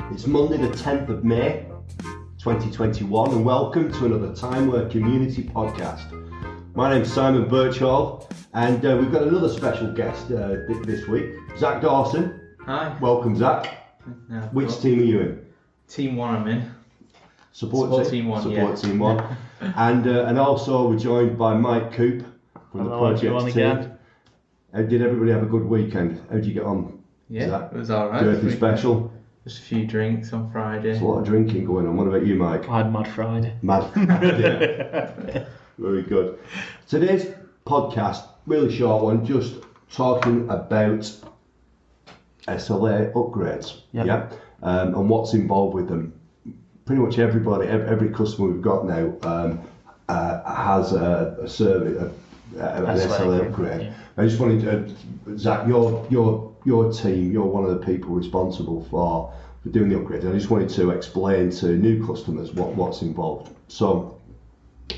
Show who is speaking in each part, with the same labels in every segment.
Speaker 1: It's Monday the 10th of May 2021 and welcome to another Timeware Community Podcast. My name's Simon Birchall and we've got another special guest this week, Zach Dawson.
Speaker 2: Hi.
Speaker 1: Welcome, Zach.
Speaker 2: Yeah,
Speaker 1: Which team are you in?
Speaker 2: Team 1 I'm in.
Speaker 1: Support
Speaker 2: team 1,
Speaker 1: Support team 1. And also we're joined by Mike Coop from the project team.
Speaker 3: Again.
Speaker 1: Did everybody have a good weekend? How did you get on?
Speaker 2: Yeah,
Speaker 1: Zach?
Speaker 2: it was alright.
Speaker 1: Anything special?
Speaker 2: Just a few drinks on Friday.
Speaker 1: There's a lot of drinking going on. What about you, Mike?
Speaker 3: I had Mad Friday.
Speaker 1: Mad Friday. Very good. Today's podcast, really short one, just talking about SLA upgrades.
Speaker 3: Yep.
Speaker 1: Yeah. And what's involved with them. Pretty much everybody, every customer we've got now has a service, an SLA upgrade.
Speaker 3: Yeah.
Speaker 1: I just wanted to, Zach, your team, you're one of the people responsible for doing the upgrade. I just wanted to explain to new customers what's involved. So,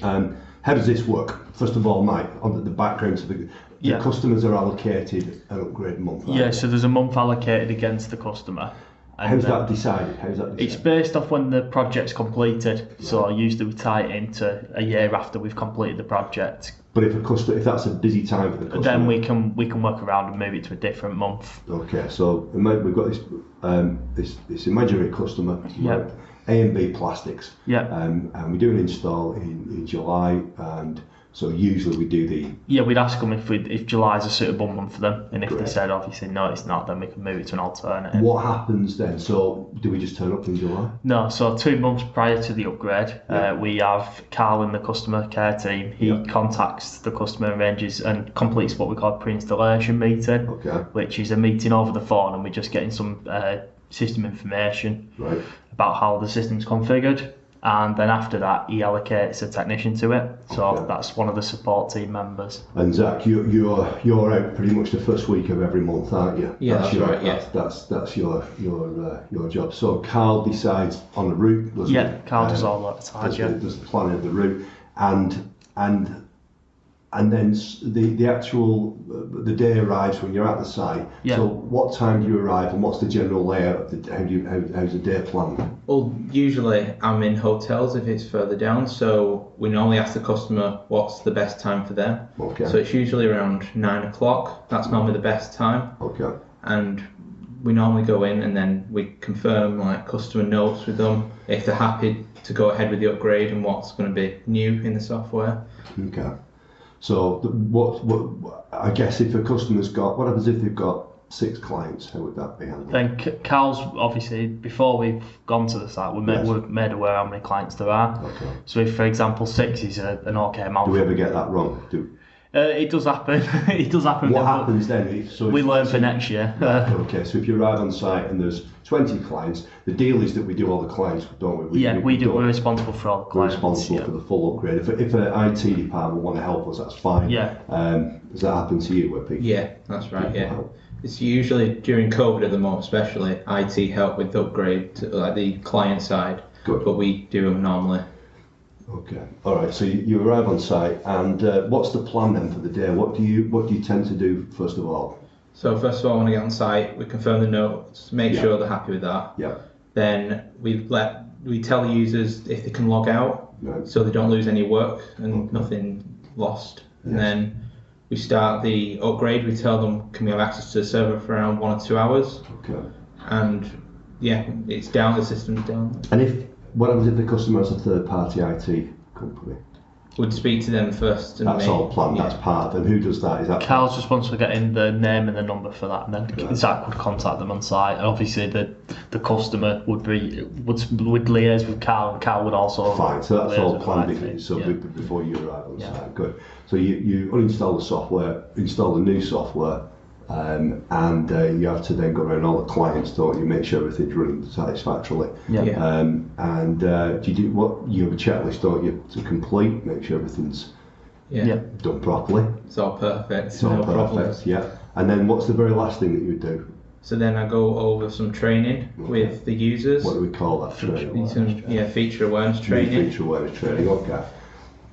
Speaker 1: how does this work? First of all, Mike, on the background to the customers are allocated an upgrade month. Right?
Speaker 3: Yeah, so there's a month allocated against the customer. And
Speaker 1: How's that decided?
Speaker 3: It's based off when the project's completed. Right. So usually we tie it into a year after we've completed the project.
Speaker 1: But if that's a busy time for the customer,
Speaker 3: then we can work around and move it to a different month.
Speaker 1: Okay, so we've got this imaginary customer,
Speaker 3: Yep.
Speaker 1: A and B Plastics.
Speaker 3: Yeah.
Speaker 1: And we do an install in July, and so usually we do the.
Speaker 3: Yeah, we'd ask them if July's a suitable month for them, and if
Speaker 1: Great.
Speaker 3: they said obviously no, it's not, then we can move it to an alternative.
Speaker 1: What happens then? So do we just turn up in July?
Speaker 3: No, so 2 months prior to the upgrade, we have Carl in the customer care team. He contacts the customer, arranges and completes what we call a pre-installation meeting, which is a meeting over the phone, and we're just getting some system information about how the system's configured. And then after that, he allocates a technician to it. So that's one of the support team members.
Speaker 1: And Zach, you're out pretty much the first week of every month, aren't you?
Speaker 2: Yeah, that's right. Yeah,
Speaker 1: that's your job. So Carl decides on the route.
Speaker 3: Carl does all that side.
Speaker 1: Does the planning of the route, and then the actual the day arrives when you're at the site.
Speaker 3: Yeah.
Speaker 1: So what time do you arrive, and what's the general layout of how's the day planned?
Speaker 2: Well, usually I'm in hotels if it's further down, so we normally ask the customer what's the best time for them.
Speaker 1: Okay.
Speaker 2: So it's usually around 9 o'clock. That's normally the best time.
Speaker 1: Okay.
Speaker 2: And we normally go in and then we confirm like customer notes with them if they're happy to go ahead with the upgrade and what's going to be new in the software.
Speaker 1: Okay. So what I guess if a customer's got, what happens if they've got 6 clients? How would that be handled?
Speaker 3: Then Carl's obviously, before we've gone to the site, we're made aware how many clients there are. Okay. So if, for example, 6 is an okay amount.
Speaker 1: Do we ever get that wrong?
Speaker 3: It does happen. It does happen.
Speaker 1: What happens then?
Speaker 3: We learn for next year.
Speaker 1: Okay, so if you arrive on site and there's 20 clients, the deal is that we do all the clients, don't we?
Speaker 3: We do. We're responsible for all the clients.
Speaker 1: We're responsible for the full upgrade. If an IT department want to help us, that's fine.
Speaker 3: Yeah.
Speaker 1: Does that happen to you? Where people?
Speaker 2: Yeah, that's right. Yeah. It's usually during COVID at the moment, especially IT help with the upgrade to like the client side.
Speaker 1: Good.
Speaker 2: But we do them normally.
Speaker 1: Okay. All right. So you arrive on site, and what's the plan then for the day? What do you tend to do first of all?
Speaker 2: So first of all, when I get on site, we confirm the notes, make sure they're happy with that.
Speaker 1: Yeah.
Speaker 2: Then we tell the users if they can log out, so they don't lose any work and nothing lost. And then we start the upgrade. We tell them, can we have access to the server for around 1 or 2 hours? Okay. And it's down. The system's down.
Speaker 1: And what happens if the customer has a third-party IT company?
Speaker 2: We'd speak to them first. And
Speaker 1: that's all planned. Yeah. That's part. And who does that? Is that
Speaker 3: Carl's responsible for getting the name and the number for that, and then Zach would contact them on site. And obviously, the customer would liaise with Carl, and Carl would also.
Speaker 1: Fine. So that's all planned. So before you arrive on site, good. So you uninstall the software, install the new software. And you have to then go around all the clients, don't you? Make sure everything's running satisfactorily. And you have a checklist, don't you, to complete, make sure everything's done properly.
Speaker 2: It's all perfect.
Speaker 1: It's all perfect. Problems. Yeah. And then what's the very last thing that you would do?
Speaker 2: So then I go over some training with the users.
Speaker 1: What do we call that training?
Speaker 2: Feature awareness training.
Speaker 1: Feature awareness training. Okay.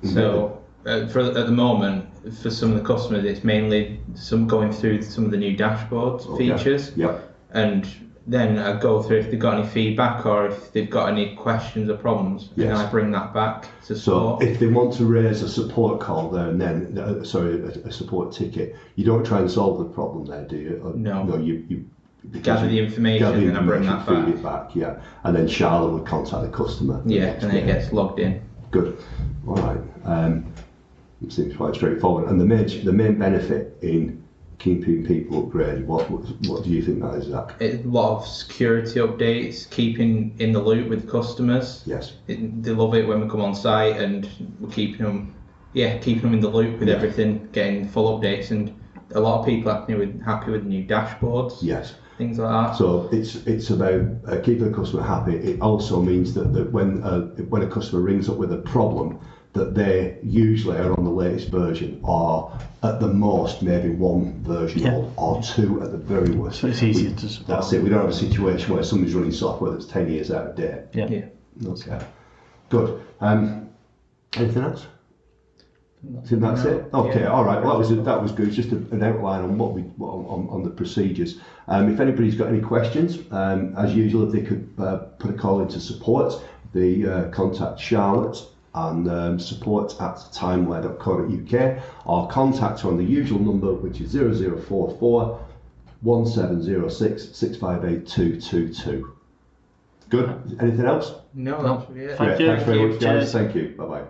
Speaker 2: So at the moment, for some of the customers, it's mainly going through some of the new dashboards features.
Speaker 1: Yeah.
Speaker 2: And then I go through if they've got any feedback or if they've got any questions or problems, and then I bring that back to support.
Speaker 1: So if they want to raise a support call there and then, a support ticket, you don't try and solve the problem there, do you?
Speaker 2: No.
Speaker 1: No, you
Speaker 2: gather the information and I bring that back.
Speaker 1: Feed it back, yeah. And then Charlotte would contact the customer.
Speaker 2: Yeah, and then it gets logged in.
Speaker 1: Good. All right. It seems quite straightforward. And the main benefit in keeping people upgraded, what do you think that is, Zach?
Speaker 2: A lot of security updates, keeping in the loop with customers.
Speaker 1: Yes.
Speaker 2: They love it when we come on site and we're keeping them in the loop with everything, getting full updates, and a lot of people are happy with new dashboards.
Speaker 1: Yes.
Speaker 2: Things like that.
Speaker 1: So it's about keeping the customer happy. It also means that when a customer rings up with a problem, that they usually are on the latest version, or at the most maybe one version old, or two at the very worst.
Speaker 3: So it's easier to support.
Speaker 1: That's it. We don't have a situation where somebody's running software that's 10 years out of date.
Speaker 3: Yeah.
Speaker 1: Okay. Good. Anything else? I think that's it. Okay, all right. Well, that was good. It's just an outline on on the procedures. If anybody's got any questions, as usual, if they could put a call into support, the contact Charlotte and support@timeware.co.uk, or contact her on the usual number, which is 0044 1706 658 222. Good. Anything else?
Speaker 2: No, that's it.
Speaker 3: Thank you.
Speaker 1: Thanks very much, guys.
Speaker 3: Cheers.
Speaker 1: Thank you. Bye bye.